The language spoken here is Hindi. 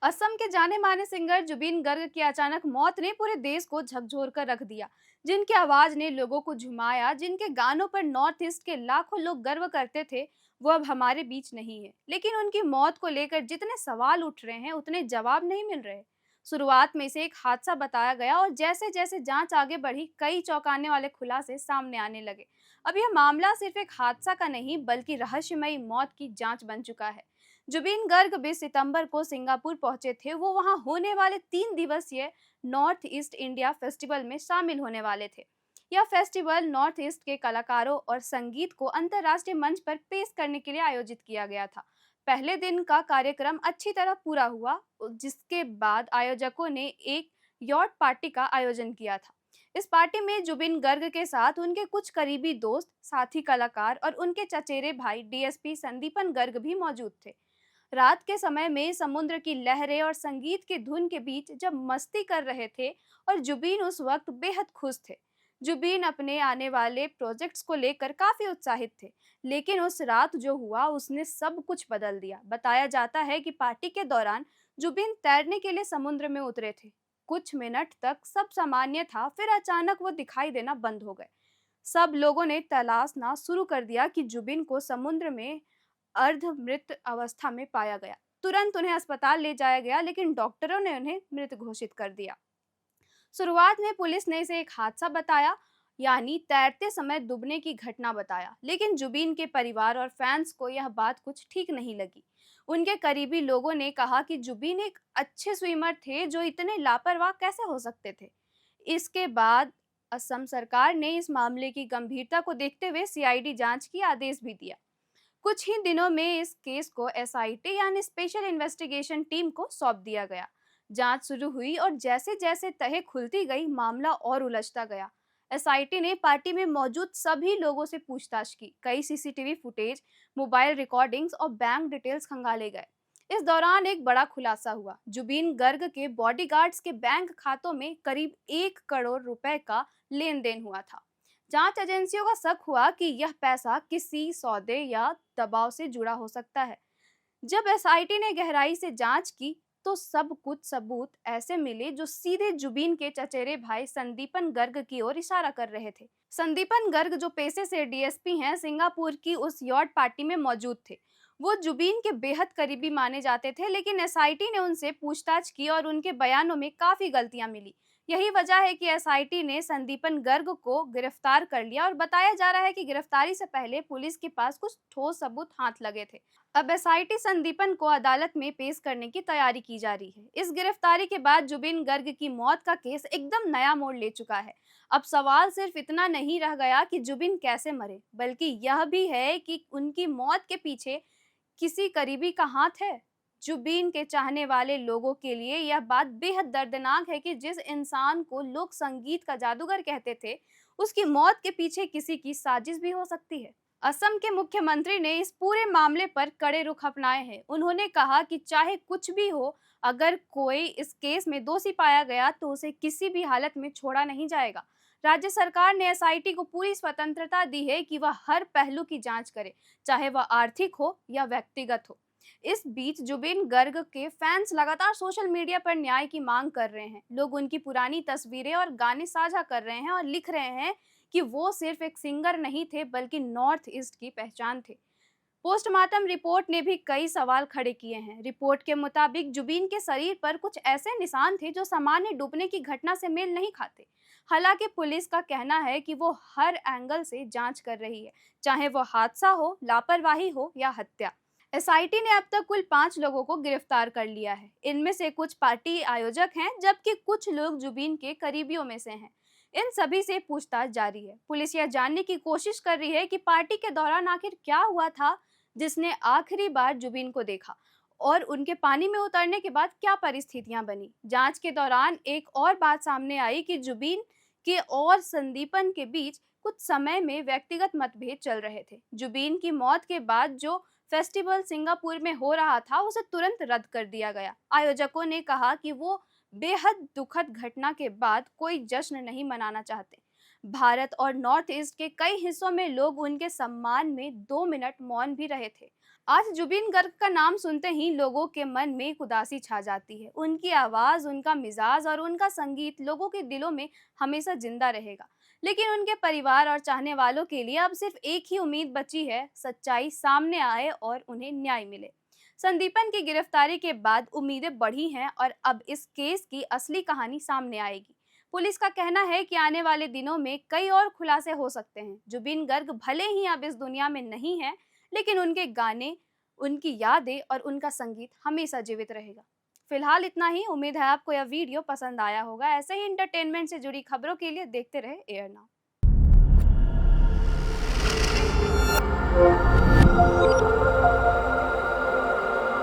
असम के जाने माने सिंगर जुबिन गर्ग की अचानक मौत ने पूरे देश को झकझोर कर रख दिया। जिनकी आवाज ने लोगों को झुमाया, जिनके गानों पर नॉर्थ ईस्ट के लाखों लोग गर्व करते थे, वो अब हमारे बीच नहीं है। लेकिन उनकी मौत को लेकर जितने सवाल उठ रहे हैं, उतने जवाब नहीं मिल रहे। शुरुआत में इसे एक हादसा बताया गया और जैसे जैसे जांच आगे बढ़ी, कई चौंकाने वाले खुलासे सामने आने लगे। अब यह मामला सिर्फ एक हादसा का नहीं, बल्कि रहस्यमयी मौत की जांच बन चुका है। जुबिन गर्ग 20 सितंबर को सिंगापुर पहुंचे थे। वो वहां होने वाले 3 दिवसीय नॉर्थ ईस्ट इंडिया फेस्टिवल में शामिल होने वाले थे। यह फेस्टिवल नॉर्थ ईस्ट के कलाकारों और संगीत को अंतर्राष्ट्रीय मंच पर पेश करने के लिए आयोजित किया गया था। पहले दिन का कार्यक्रम अच्छी तरह पूरा हुआ, जिसके बाद आयोजकों ने एक यॉट पार्टी का आयोजन किया था। इस पार्टी में जुबिन गर्ग के साथ उनके कुछ करीबी दोस्त, साथी कलाकार और उनके चचेरे भाई डीएसपी संदीपन गर्ग भी मौजूद थे। रात के समय में समुद्र की लहरें और संगीत की धुन के बीच जब मस्ती कर रहे थे, और जुबीन उस वक्त बेहद खुश थे। जुबीन अपने आने वाले प्रोजेक्ट्स को लेकर काफी उत्साहित थे। लेकिन उस रात जो हुआ, उसने सब कुछ बदल दिया। बताया जाता है कि पार्टी के दौरान जुबीन तैरने के लिए समुद्र में उतरे थे। कुछ मिनट तक सब सामान्य था, फिर अचानक वो दिखाई देना बंद हो गए। सब लोगों ने तलाशना शुरू कर दिया कि जुबिन को समुद्र में अर्धमृत अवस्था में पाया गया। तुरंत उन्हें अस्पताल ले जाया गया, लेकिन डॉक्टरों ने उन्हें मृत घोषित कर दिया। शुरुआत में पुलिस ने इसे एक हादसा बताया, यानी तैरते समय डूबने की घटना बताया। लेकिन जुबीन के परिवार और फैंस को यह बात कुछ ठीक नहीं लगी। उनके करीबी लोगों ने कहा कि जुबीन एक अच्छे स्विमर थे, जो इतने लापरवाह कैसे हो सकते थे। इसके बाद असम सरकार ने इस मामले की गंभीरता को देखते हुए सीआईडी जांच की आदेश भी दिया। कुछ ही दिनों में इस केस को एसआईटी यानी स्पेशल इन्वेस्टिगेशन टीम को सौंप दिया गया। जांच शुरू हुई और जैसे जैसे तह खुलती गई, मामला और उलझता गया। एसआईटी ने पार्टी में मौजूद सभी लोगों से पूछताछ की। कई सीसीटीवी फुटेज, मोबाइल रिकॉर्डिंग्स और बैंक डिटेल्स खंगाले गए। इस दौरान एक बड़ा खुलासा हुआ। जुबीन गर्ग के बॉडीगार्ड्स के बैंक खातों में करीब 1 करोड़ रुपए का लेन देन हुआ था। जांच एजेंसियों का शक हुआ कि यह पैसा किसी सौदे या दबाव से जुड़ा हो सकता है। जब एसआईटी ने गहराई से जांच की, तो सब कुछ सबूत ऐसे मिले जो सीधे जुबीन के चचेरे भाई संदीपन गर्ग की ओर इशारा कर रहे थे। संदीपन गर्ग, जो पेशे से डीएसपी हैं, सिंगापुर की उस यॉट पार्टी में मौजूद थे। वो जुबीन के बेहद करीबी माने जाते थे, लेकिन एसआईटी ने उनसे पूछताछ की और उनके बयानों में काफी गलतियां मिली। यही वजह है कि एसआईटी ने संदीपन गर्ग को गिरफ्तार कर लिया, और बताया जा रहा है कि गिरफ्तारी से पहले पुलिस के पास कुछ ठोस सबूत हाथ लगे थे। अब एसआईटी संदीपन को अदालत में पेश करने की तैयारी की जा रही है। इस गिरफ्तारी के बाद जुबिन गर्ग की मौत का केस एकदम नया मोड़ ले चुका है। अब सवाल सिर्फ इतना नहीं रह गया कि जुबिन कैसे मरे, बल्कि यह भी है कि उनकी मौत के पीछे किसी करीबी का हाथ है। जुबीन के चाहने वाले लोगों के लिए यह बात बेहद दर्दनाक है कि जिस इंसान को लोग संगीत का जादूगर कहते थे, उसकी मौत के पीछे किसी की साजिश भी हो सकती है। असम के मुख्यमंत्री ने इस पूरे मामले पर कड़े रुख अपनाए हैं। उन्होंने कहा कि चाहे कुछ भी हो, अगर कोई इस केस में दोषी पाया गया, तो उसे किसी भी हालत में छोड़ा नहीं जाएगा। राज्य सरकार ने एसआईटी को पूरी स्वतंत्रता दी है कि वह हर पहलू की जांच करे, चाहे वह आर्थिक हो या व्यक्तिगत हो। इस बीच जुबिन गर्ग के फैंस लगातार सोशल मीडिया पर न्याय की मांग कर रहे हैं। लोग उनकी पुरानी तस्वीरें और गाने साझा कर रहे हैं और लिख रहे हैं कि वो सिर्फ एक सिंगर नहीं थे, बल्कि नॉर्थ ईस्ट की पहचान थे। पोस्टमार्टम रिपोर्ट ने भी कई सवाल खड़े किए हैं। रिपोर्ट के मुताबिक जुबीन के शरीर पर कुछ ऐसे निशान थे जो सामान्य डूबने की घटना से मेल नहीं खाते। हालांकि पुलिस का कहना है कि वो हर एंगल से जांच कर रही है, चाहे वो हादसा हो, लापरवाही हो या हत्या। एसआईटी ने अब तक कुल 5 लोगों को गिरफ्तार कर लिया है। इनमें से कुछ पार्टी आयोजक हैं, जबकि कुछ लोग जुबीन के करीबियों में से हैं। इन सभी से पूछताछ जारी है। पुलिस यह जानने की कोशिश कर रही है कि पार्टी के दौरान आखिर क्या हुआ था, जिसने आखिरी बार जुबीन को देखा, और उनके पानी में उतरने के बाद क्या परिस्थितियां बनी। जांच के दौरान एक और बात सामने आई कि जुबीन के और संदीपन के बीच कुछ समय में व्यक्तिगत मतभेद चल रहे थे। जुबीन की मौत के बाद जो फेस्टिवल सिंगापुर में हो रहा था, उसे तुरंत रद्द कर दिया गया। आयोजकों ने कहा कि वो बेहद दुखद घटना के बाद कोई जश्न नहीं मनाना चाहते। भारत और नॉर्थ ईस्ट के कई हिस्सों में लोग उनके सम्मान में 2 मिनट मौन भी रहे थे। आज जुबिन गर्ग का नाम सुनते ही लोगों के मन में एक उदासी छा जाती है। उनकी आवाज, उनका मिजाज और उनका संगीत लोगों के दिलों में हमेशा जिंदा रहेगा। लेकिन उनके परिवार और चाहने वालों के लिए अब सिर्फ एक ही उम्मीद बची है, सच्चाई सामने आए और उन्हें न्याय मिले। संदीपन की गिरफ्तारी के बाद उम्मीदें बढ़ी हैं और अब इस केस की असली कहानी सामने आएगी। पुलिस का कहना है कि आने वाले दिनों में कई और खुलासे हो सकते हैं। जुबिन गर्ग भले ही अब इस दुनिया में नहीं है, लेकिन उनके गाने, उनकी यादें और उनका संगीत हमेशा जीवित रहेगा। फिलहाल इतना ही। उम्मीद है आपको यह वीडियो पसंद आया होगा। ऐसे ही एंटरटेनमेंट से जुड़ी खबरों के लिए देखते रहे एयर नाउ।